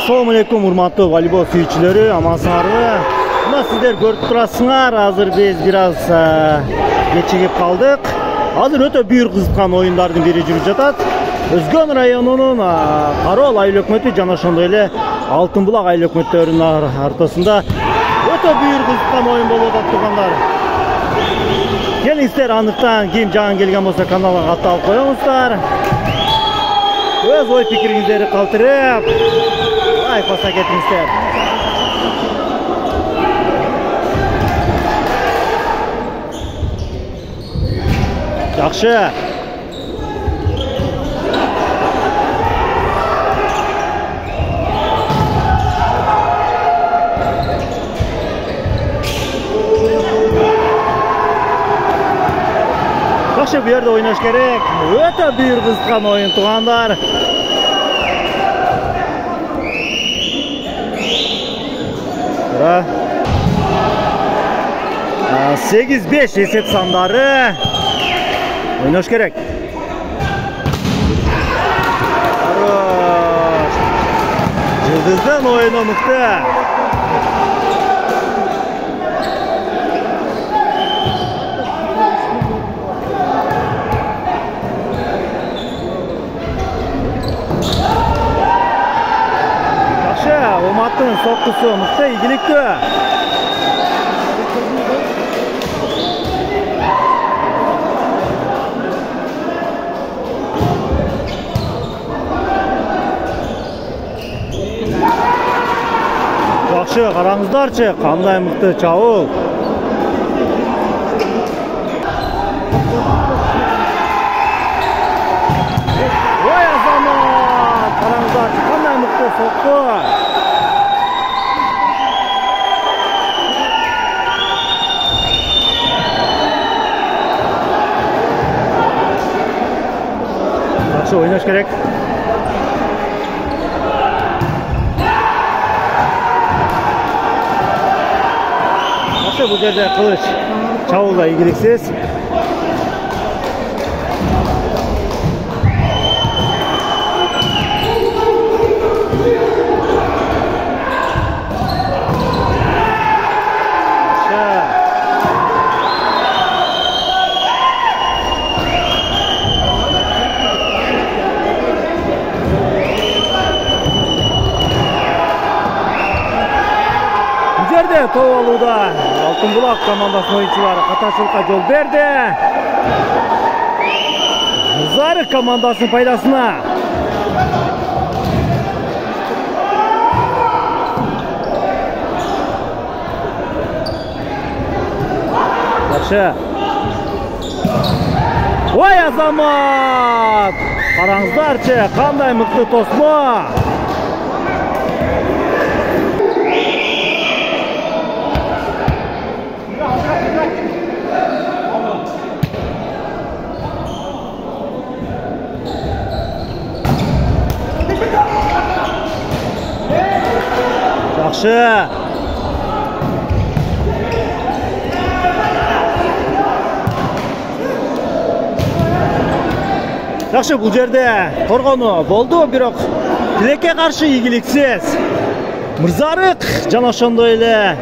Assalamu alaikum урматтуу волейбол сүйүүчүлөрү, амансыңарбы? Мына сиздер көрүп турасыңар, азыр биз бир аз кечигип калдык. Азыр өтө бүйүр кызыккан оюндардын бири жүрүп жатат. Өзгөн районунун Карол айыл өкмөтү жана ошондой эле Алтын булак айыл өкмөттөрүнүн ортосунда өтө бүйүр кызыккан оюн болуп атат туугандар. Келиңиздер, андыктан ким жаңы келген болсо каналга катталып коюңуздар. Өз ой пикириңиздерди калтырып, лайк баса кетиңиздер. Жакшы. Жакшы, бу жерде ойнош керек. Өтө бүйүр кызыккан оюн туугандар. 8-5 есеп сандары ойнош керек. Жылдыздын ойыны мыкты. Жакшы, Оматтын соккусу мыкты, ийгиликтүү. Жакшы, караңыздарчы, кандай мыкты чабуул. Ой азамат, караңыздарчы, кандай мыкты сокку. Жакшы, ойнош керек. Bu жерде кылыч чабуул да ийгиликсиз. Жерде топ алууда Алтын булак командасынын оюнчулары катачылыкка жол берди. Зарык командасынын пайдасына. Жакшы. Ой азамат! Караңыздарчы, кандай мыкты тосмо. Жакшы. Жакшы, бул жерде коргону болду, бирок тилекке каршы ийгиликсиз. Мырзарык жана ошондой эле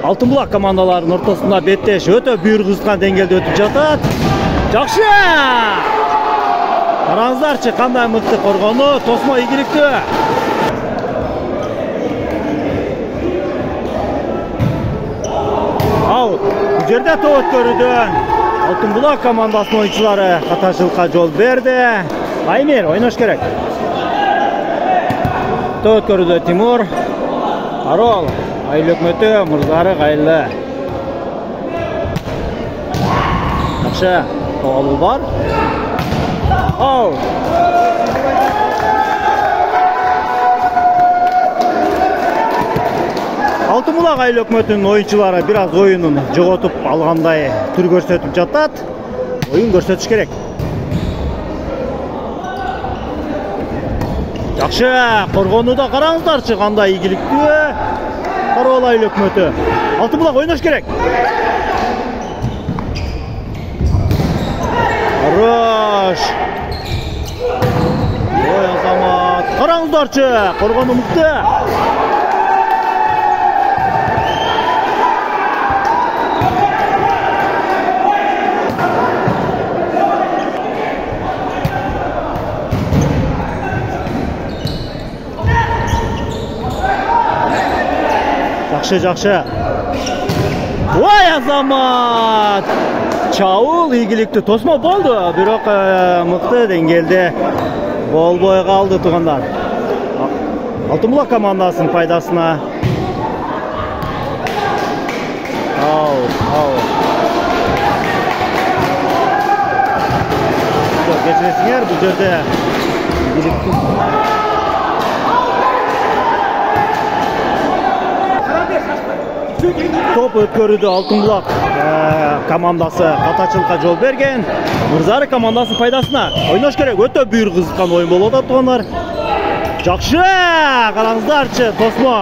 Алтын булак командаларынын ортосунда беттеш өтө бүйүр кызыккан деңгээлде өтүп жатат. Жакшы! Караңыздарчы, кандай мыкты коргону, тосмо ийгиликтүү. Бу жерде топ өткөрүүдөн Алтын булак командасынын оюнчулары катачылыкка жол берди. Аймер, ойнош керек. Топ өткөрүүдө Тимур, Карол айыл өкмөтү, Мырзарык айылы. Жакшы, топ алуу бар. Алтын булак айыл өкмөтүнүн оюнчулары бир аз оюнун жоготуп алгандай түр көрсөтүп жатат. Оюн көрсөтүш керек. Жакшы, коргонууда караңыздарчы, кандай ийгиликтүү. Карол айыл өкмөтү. Алтын булак ойнош керек. Хорош. Ой азамат. Караңыздарчы, коргону мыкты. Жакшы. Ой, Азамат! Чаул ийгиликтүү тосмо болду, бирок мыкты деңгээлде болбой калды туугандар. Алтын булак командасынын пайдасына. Кечиресиңер, бул жерде топ өткөрүүдө Алтын булак командасы катачылыкка жол берген. Мырзары командасынын пайдасына. Ойнош керек, өтө бүйүр кызыккан оюн болуп атат туугандар. Жакшы, караңыздарчы, Тосмо.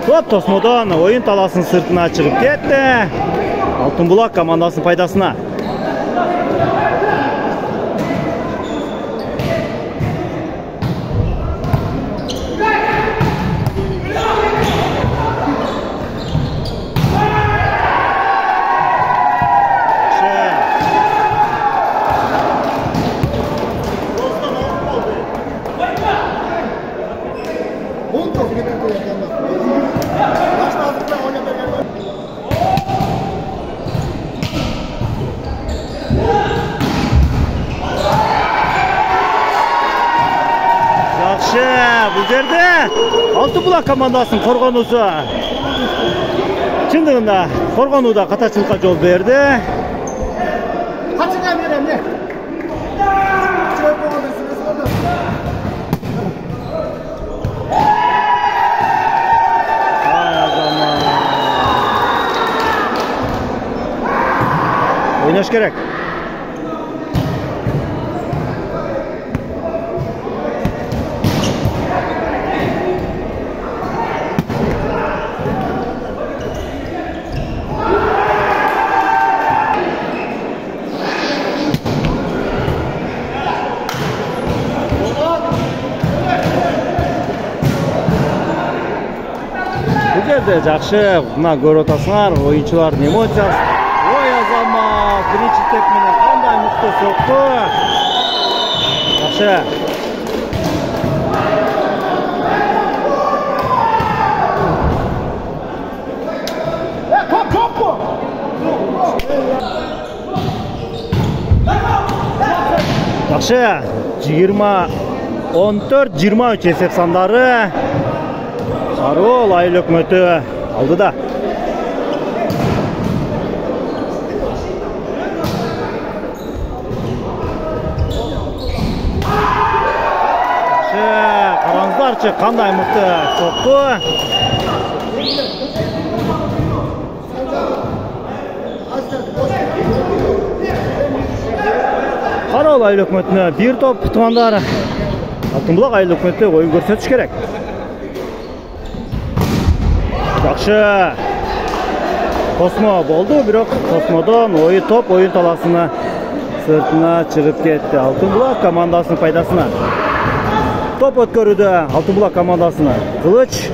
Топ Тосмодон оюн таласынын сыртына чыгып кетти. Алтын булак командасынын пайдасына. Бұл жерде Алтын булак командасының коргонуусу чындыгында коргонууда катачылыкка жол берди. Качыңа берем, не? Ойнош керек. Бұл жерде жақшы, мына көріп отырсыңар, ойыншылардың эмоциясы. Ой, Азамат, бірінші теп менен қандай мықты соқты. Жақшы. Жақшы, 14-23 есеп сандары. Карол айыл өкмөтү алдыда. Караңыздарчы, кандай мыкты сокку. Карол айыл өкмөтүнө бир топ туугандар. Алтын булак айыл өкмөтү оюн көрсөтүш керек. Жақшы. Тосмо болды, бирок Тосмодон ойы топ ойын таласына сыртына чыгып кетти. Алтын булак командасынын пайдасына. Топ өткөрүүдө Алтын булак командасына. Кылыч.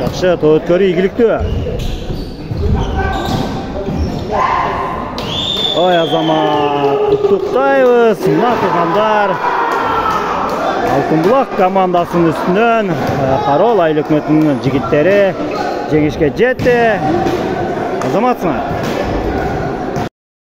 Жақшы, топ өткөрүү ийгиликтүү. Ой, Азамат, куттуктайбыз, мына туугандар. Алтын булак командасынын үстүнөн Карол айыл өкмөтүнүн жигиттери жеңишке жетти. Азаматсыңар.